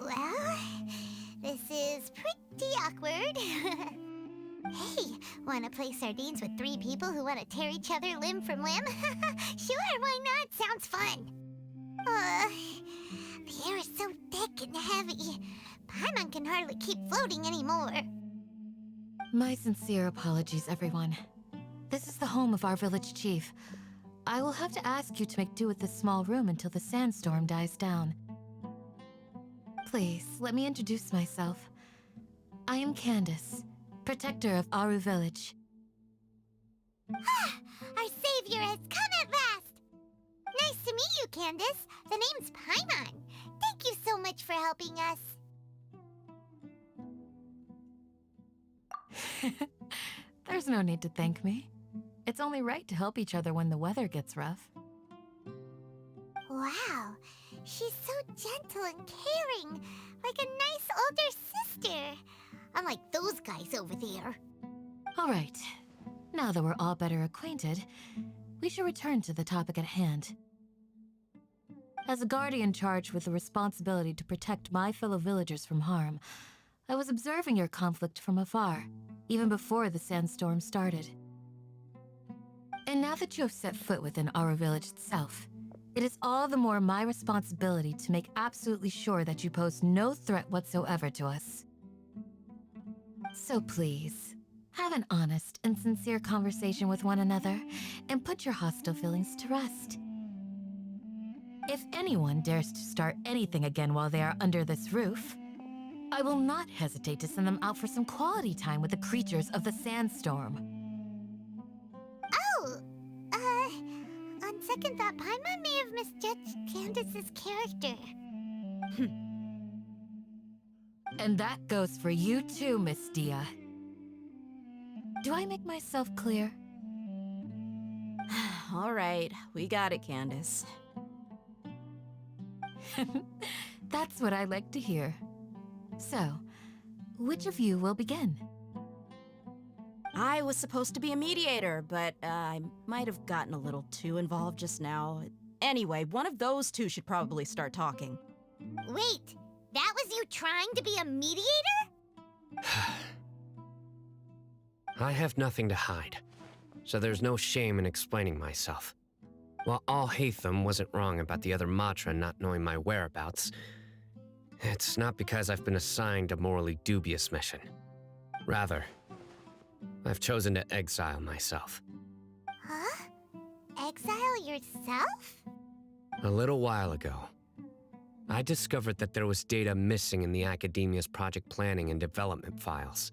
Well, this is pretty awkward. Hey, wanna play sardines with 3 people who wanna tear each other limb from limb? Sure, why not? Sounds fun. The air is so thick and heavy. Paimon can hardly keep floating anymore. My sincere apologies, everyone. This is the home of our village chief. I will have to ask you to make do with this small room until the sandstorm dies down. Please, let me introduce myself. I am Candace, protector of Aru Village. Our savior has come at last! Nice to meet you, Candace. The name's Paimon. Thank you so much for helping us. There's no need to thank me. It's only right to help each other when the weather gets rough. Wow, she's so gentle and caring, like a nice older sister. Unlike those guys over there. All right, now that we're all better acquainted, we should return to the topic at hand. As a guardian charged with the responsibility to protect my fellow villagers from harm, I was observing your conflict from afar, even before the sandstorm started. And now that you have set foot within our village itself, it is all the more my responsibility to make absolutely sure that you pose no threat whatsoever to us. So please, have an honest and sincere conversation with one another and put your hostile feelings to rest. If anyone dares to start anything again while they are under this roof, I will not hesitate to send them out for some quality time with the creatures of the sandstorm. Oh, on second thought, Paimon may have misjudged Candace's character. And that goes for you too, Miss Dia. Do I make myself clear? All right, we got it, Candace. That's what I like to hear. So, which of you will begin? I was supposed to be a mediator, but I might have gotten a little too involved just now. Anyway, one of those two should probably start talking. Wait, that was you trying to be a mediator? I have nothing to hide, so there's no shame in explaining myself. While Al-Haytham wasn't wrong about the other Matra not knowing my whereabouts, it's not because I've been assigned a morally dubious mission. Rather, I've chosen to exile myself. Huh? Exile yourself? A little while ago, I discovered that there was data missing in the Academia's project planning and development files.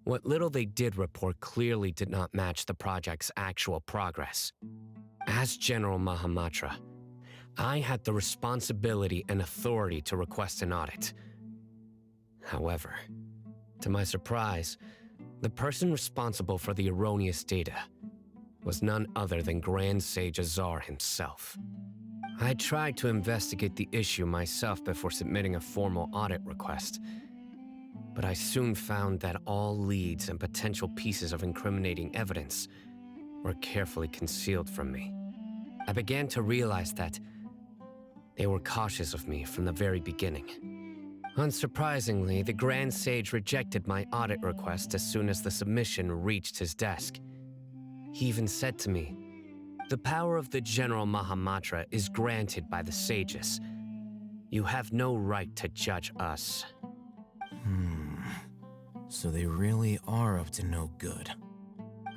What little they did report clearly did not match the project's actual progress. As General Mahamatra, I had the responsibility and authority to request an audit. However, to my surprise, the person responsible for the erroneous data was none other than Grand Sage Azar himself. I tried to investigate the issue myself before submitting a formal audit request, but I soon found that all leads and potential pieces of incriminating evidence were carefully concealed from me. I began to realize that they were cautious of me from the very beginning. Unsurprisingly, the Grand Sage rejected my audit request as soon as the submission reached his desk. He even said to me, "The power of the General Mahamatra is granted by the sages. You have no right to judge us." So they really are up to no good.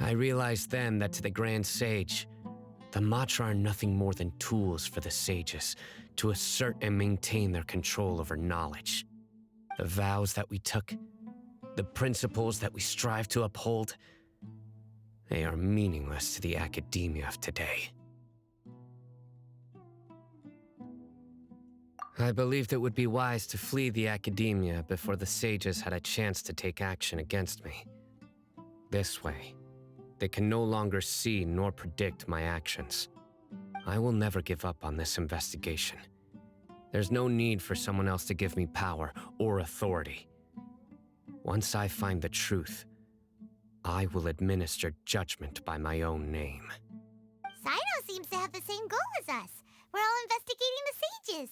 I realized then that to the Grand Sage, the Matra are nothing more than tools for the sages to assert and maintain their control over knowledge. The vows that we took, the principles that we strive to uphold, they are meaningless to the academia of today. I believed it would be wise to flee the academia before the sages had a chance to take action against me. This way, they can no longer see nor predict my actions. I will never give up on this investigation. There's no need for someone else to give me power or authority. Once I find the truth, I will administer judgment by my own name. Sino seems to have the same goal as us. We're all investigating the sages.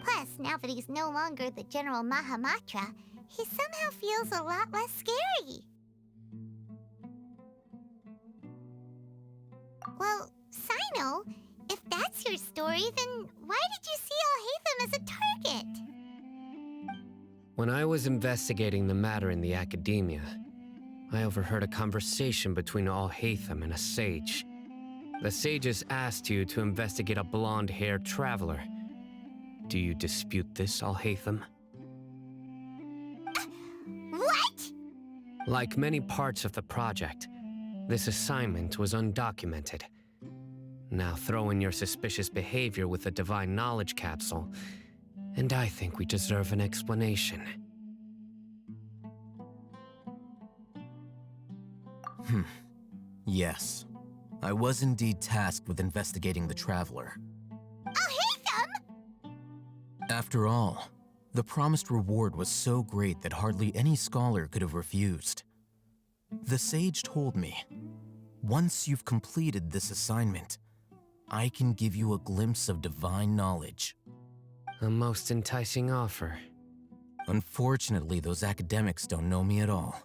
Plus, now that he's no longer the General Mahamatra, he somehow feels a lot less scary. Well, Sino, if that's your story, then why did you see Alhaitham as a target? When I was investigating the matter in the academia, I overheard a conversation between Alhaitham and a sage. The sages asked you to investigate a blonde-haired traveler. Do you dispute this, Alhaitham? What? Like many parts of the project, this assignment was undocumented. Now throw in your suspicious behavior with the Divine Knowledge Capsule, and I think we deserve an explanation. Yes. I was indeed tasked with investigating the Traveler. Alhaitham! After all, the promised reward was so great that hardly any scholar could have refused. The sage told me, once you've completed this assignment, I can give you a glimpse of divine knowledge. A most enticing offer. Unfortunately, those academics don't know me at all.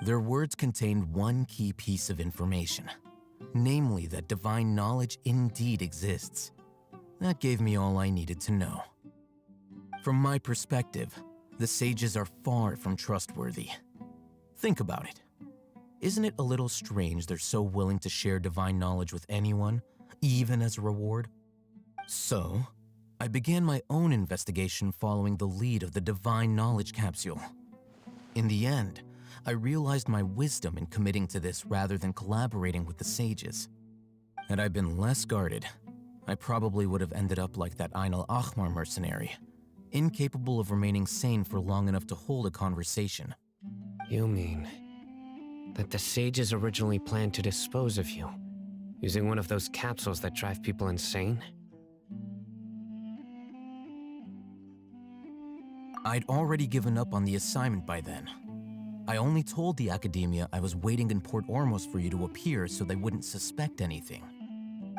Their words contained one key piece of information, namely that divine knowledge indeed exists. That gave me all I needed to know. From my perspective, the sages are far from trustworthy. Think about it. Isn't it a little strange they're so willing to share divine knowledge with anyone, even as a reward? So, I began my own investigation following the lead of the Divine Knowledge Capsule. In the end, I realized my wisdom in committing to this rather than collaborating with the sages. Had I been less guarded, I probably would have ended up like that Ain al-Ahmar mercenary, incapable of remaining sane for long enough to hold a conversation. You mean that the sages originally planned to dispose of you, using one of those capsules that drive people insane? I'd already given up on the assignment by then. I only told the academia I was waiting in Port Ormos for you to appear so they wouldn't suspect anything.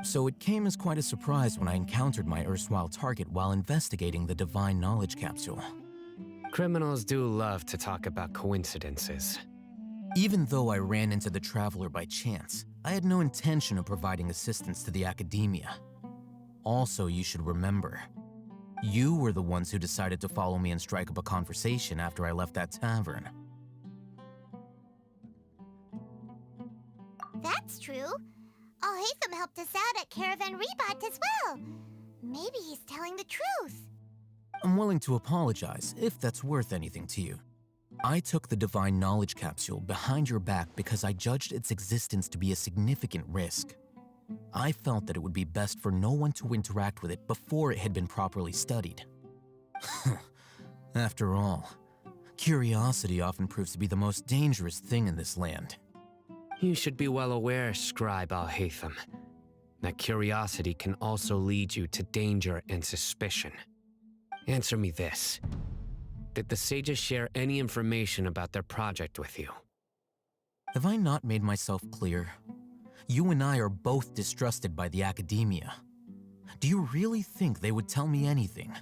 So it came as quite a surprise when I encountered my erstwhile target while investigating the Divine Knowledge Capsule. Criminals do love to talk about coincidences. Even though I ran into the Traveler by chance, I had no intention of providing assistance to the academia. Also, you should remember, you were the ones who decided to follow me and strike up a conversation after I left that tavern. That's true. Alhaitham helped us out at Caravan Rebat as well. Maybe he's telling the truth. I'm willing to apologize if that's worth anything to you. I took the Divine Knowledge Capsule behind your back because I judged its existence to be a significant risk. I felt that it would be best for no one to interact with it before it had been properly studied. After all, curiosity often proves to be the most dangerous thing in this land. You should be well aware, Scribe Alhaitham, that curiosity can also lead you to danger and suspicion. Answer me this. Did the sages share any information about their project with you? Have I not made myself clear? You and I are both distrusted by the academia. Do you really think they would tell me anything?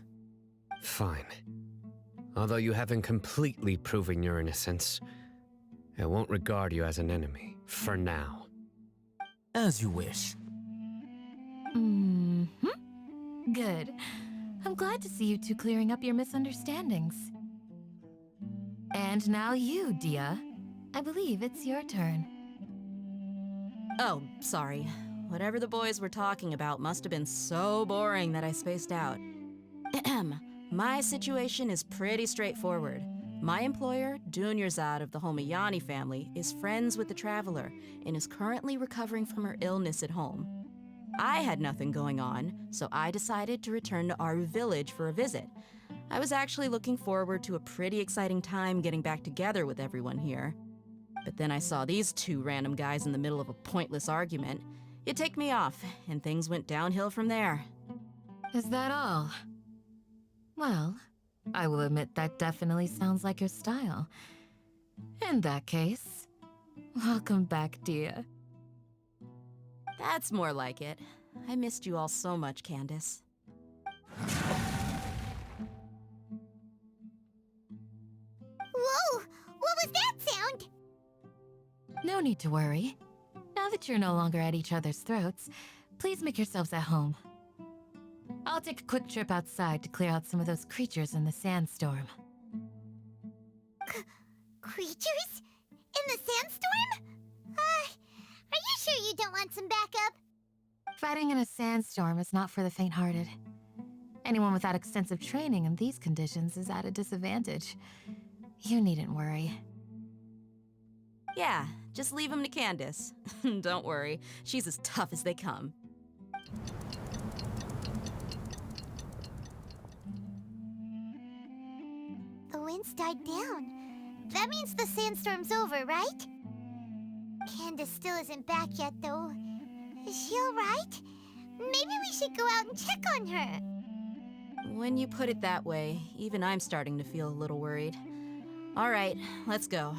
Fine. Although you haven't completely proven your innocence, I won't regard you as an enemy, for now. As you wish. Good. I'm glad to see you two clearing up your misunderstandings. And now you, Dia. I believe it's your turn. Oh, sorry. Whatever the boys were talking about must have been so boring that I spaced out. My situation is pretty straightforward. My employer, Dunyarzad of the Homayani family, is friends with the Traveler and is currently recovering from her illness at home. I had nothing going on, so I decided to return to our village for a visit. I was actually looking forward to a pretty exciting time getting back together with everyone here. But then I saw these two random guys in the middle of a pointless argument. It ticked me off, and things went downhill from there. Is that all? Well, I will admit that definitely sounds like your style. In that case, welcome back, dear. That's more like it. I missed you all so much, Candace. Whoa! What was that sound? No need to worry. Now that you're no longer at each other's throats, please make yourselves at home. I'll take a quick trip outside to clear out some of those creatures in the sandstorm. Creatures? In the sandstorm? Are you sure you don't want some backup? Fighting in a sandstorm is not for the faint-hearted. Anyone without extensive training in these conditions is at a disadvantage. You needn't worry. Yeah, just leave him to Candace. Don't worry, she's as tough as they come. The wind's died down. That means the sandstorm's over, right? Candace still isn't back yet, though. Is she alright? Maybe we should go out and check on her. When you put it that way, even I'm starting to feel a little worried. All right, let's go.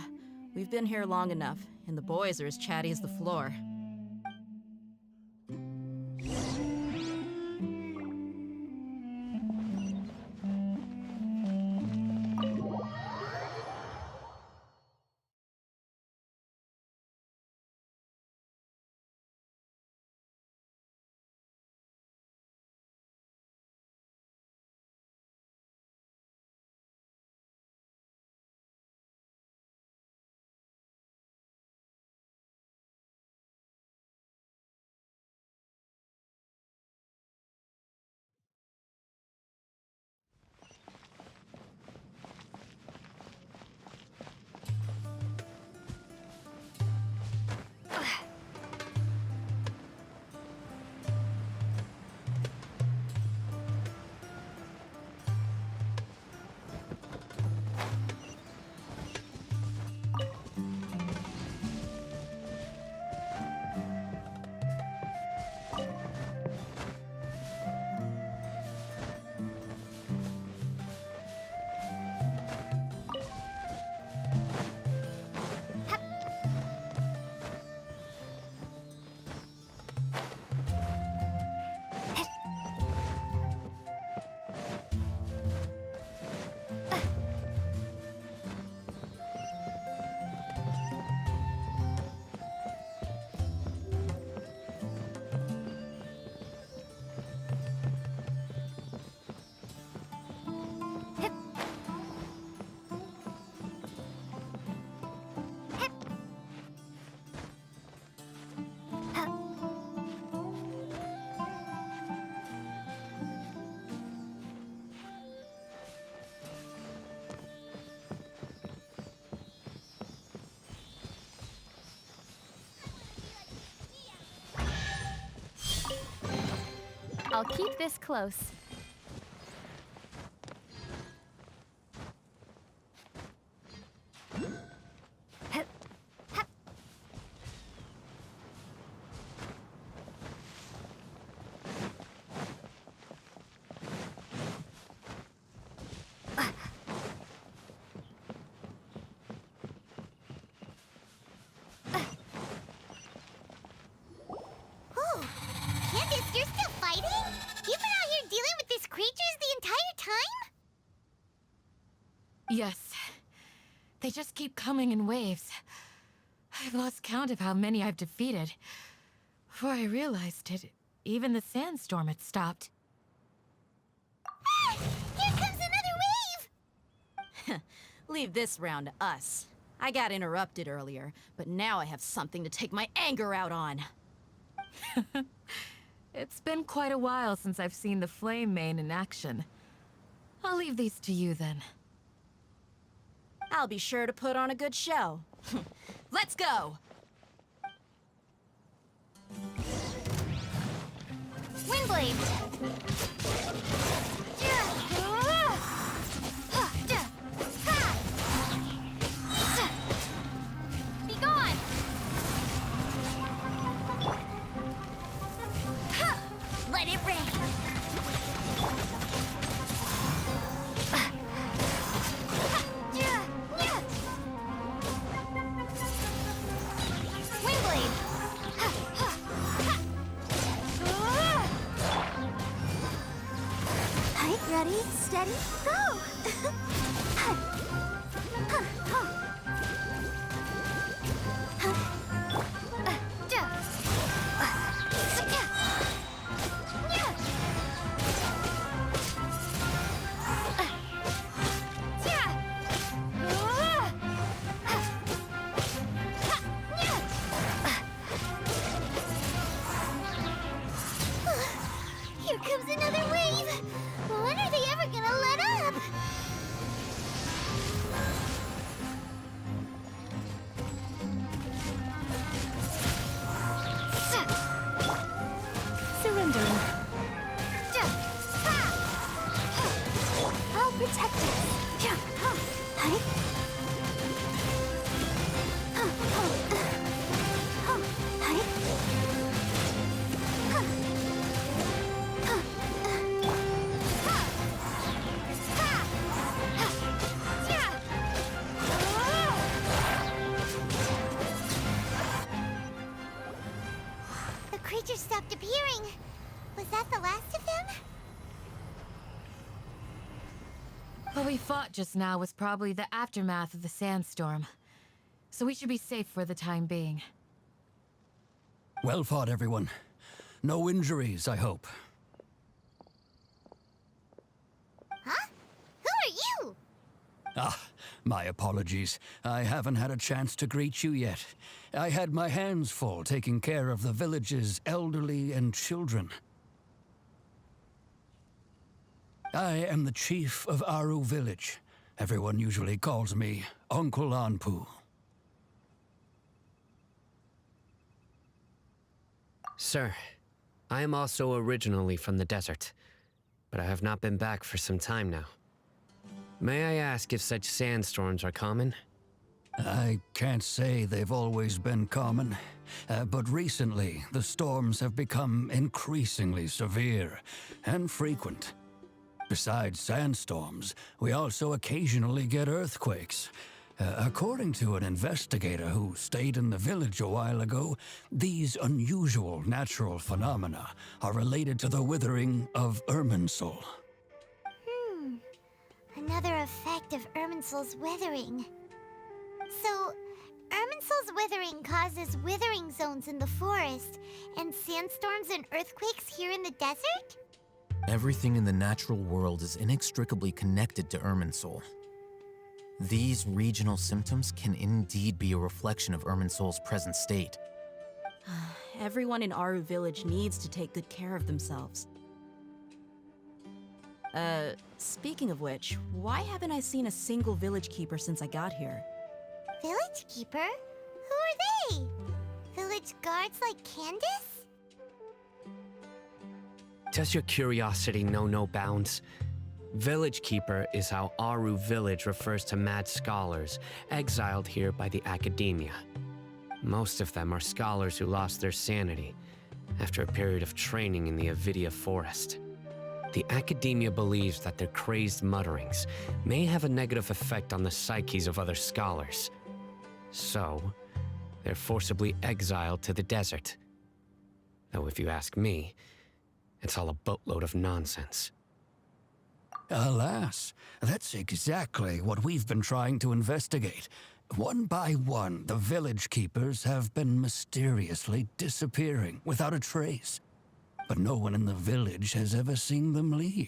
We've been here long enough, and the boys are as chatty as the floor. I'll keep this close. Oh, Candace, you're still fighting? You've been out here dealing with these creatures the entire time? Yes. They just keep coming in waves. I've lost count of how many I've defeated. Before I realized it, even the sandstorm had stopped. Ah, here comes another wave! Leave this round to us. I got interrupted earlier, but now I have something to take my anger out on. It's been quite a while since I've seen the Flame Mane in action. I'll leave these to you then. I'll be sure to put on a good show. Let's go! Windblade! Be gone! Let it rain. Windblade! Right, ready, steady, go! Here comes another wave! When are they ever gonna let up? Surrendering. I'll protect us. Hi. The creatures stopped appearing. Was that the last of them? What we fought just now was probably the aftermath of the sandstorm. So we should be safe for the time being. Well fought, everyone. No injuries, I hope. Huh? Who are you? Ah, my apologies. I haven't had a chance to greet you yet. I had my hands full taking care of the village's elderly and children. I am the chief of Aru village. Everyone usually calls me Uncle Anpu. Sir, I am also originally from the desert, but I have not been back for some time now. May I ask if such sandstorms are common? I can't say they've always been common, but recently the storms have become increasingly severe and frequent. Besides sandstorms, we also occasionally get earthquakes. According to an investigator who stayed in the village a while ago, these unusual natural phenomena are related to the withering of Irminsul. Another effect of Irminsul's withering. So, Irminsul's withering causes withering zones in the forest, and sandstorms and earthquakes here in the desert? Everything in the natural world is inextricably connected to Irminsul. These regional symptoms can indeed be a reflection of Irminsul's present state. Everyone in Aru village needs to take good care of themselves. Speaking of which, why haven't I seen a single village keeper since I got here? Village keeper? Who are they? Village guards like Candace? Does your curiosity know no bounds? Village Keeper is how Aru village refers to mad scholars exiled here by the academia. Most of them are scholars who lost their sanity after a period of training in the Avidia forest. The academia believes that their crazed mutterings may have a negative effect on the psyches of other scholars. So, they're forcibly exiled to the desert. Though if you ask me, it's all a boatload of nonsense. Alas, that's exactly what we've been trying to investigate. One by one, the village keepers have been mysteriously disappearing without a trace. But no one in the village has ever seen them leave.